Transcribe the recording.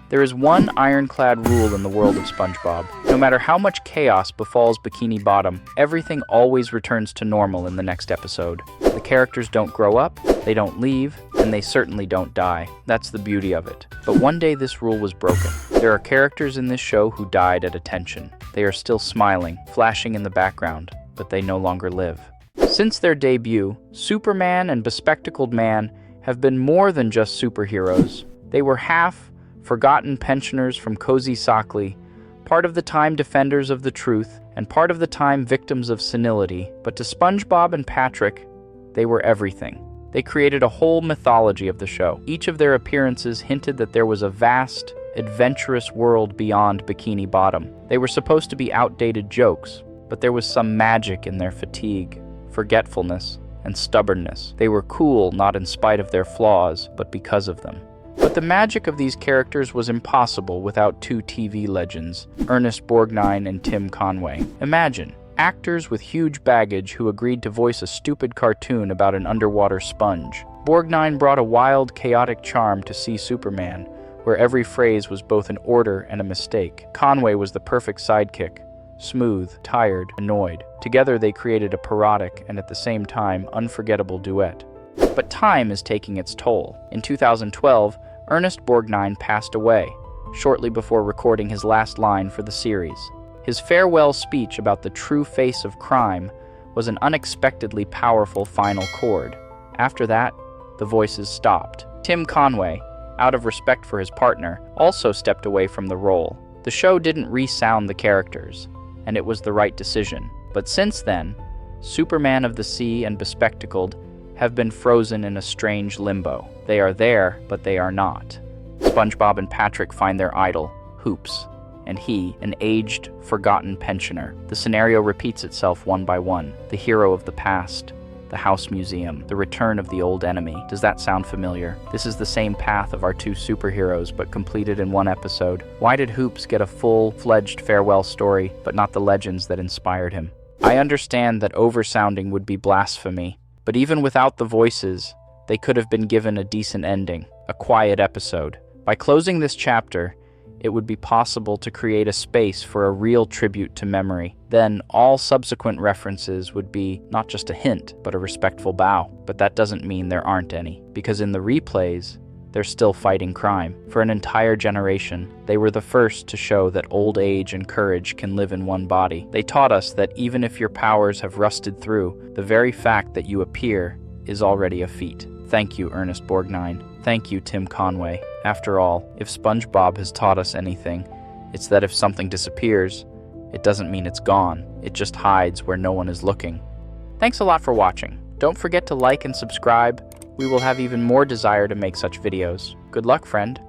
There is one ironclad rule in the world of SpongeBob. No matter how much chaos befalls Bikini Bottom, everything always returns to normal in the next episode. The characters don't grow up, they don't leave, and they certainly don't die. That's the beauty of it. But one day this rule was broken. There are characters in this show who died at attention. They are still smiling, flashing in the background, but they no longer live. Since their debut, Superman and Bespectacled Man have been more than just superheroes. They were half forgotten pensioners from Cozy Sockley, part of the time defenders of the truth, and part of the time victims of senility. But to SpongeBob and Patrick, they were everything. They created a whole mythology of the show. Each of their appearances hinted that there was a vast, adventurous world beyond Bikini Bottom. They were supposed to be outdated jokes, but there was some magic in their fatigue, forgetfulness, and stubbornness. They were cool not in spite of their flaws, but because of them. But the magic of these characters was impossible without two TV legends, Ernest Borgnine and Tim Conway. Imagine, actors with huge baggage who agreed to voice a stupid cartoon about an underwater sponge. Borgnine brought a wild, chaotic charm to See Superman, where every phrase was both an order and a mistake. Conway was the perfect sidekick, smooth, tired, annoyed. Together they created a parodic and at the same time unforgettable duet. But time is taking its toll. In 2012, Ernest Borgnine passed away, shortly before recording his last line for the series. His farewell speech about the true face of crime was an unexpectedly powerful final chord. After that, the voices stopped. Tim Conway, out of respect for his partner, also stepped away from the role. The show didn't re-sound the characters, and it was the right decision. But since then, Superman of the Sea and Bespectacled have been frozen in a strange limbo. They are there, but they are not. SpongeBob and Patrick find their idol, Hoops, and he, an aged, forgotten pensioner. The scenario repeats itself one by one. The hero of the past, the house museum, the return of the old enemy. Does that sound familiar? This is the same path of our two superheroes, but completed in one episode. Why did Hoops get a full-fledged farewell story, but not the legends that inspired him? I understand that oversounding would be blasphemy, but even without the voices, they could have been given a decent ending, a quiet episode. By closing this chapter, it would be possible to create a space for a real tribute to memory. Then all subsequent references would be not just a hint, but a respectful bow. But that doesn't mean there aren't any, because in the replays, they're still fighting crime. For an entire generation, they were the first to show that old age and courage can live in one body. They taught us that even if your powers have rusted through, the very fact that you appear is already a feat. Thank you, Ernest Borgnine. Thank you, Tim Conway. After all, if SpongeBob has taught us anything, it's that if something disappears, it doesn't mean it's gone. It just hides where no one is looking. Thanks a lot for watching. Don't forget to like and subscribe. We will have even more desire to make such videos. Good luck, friend.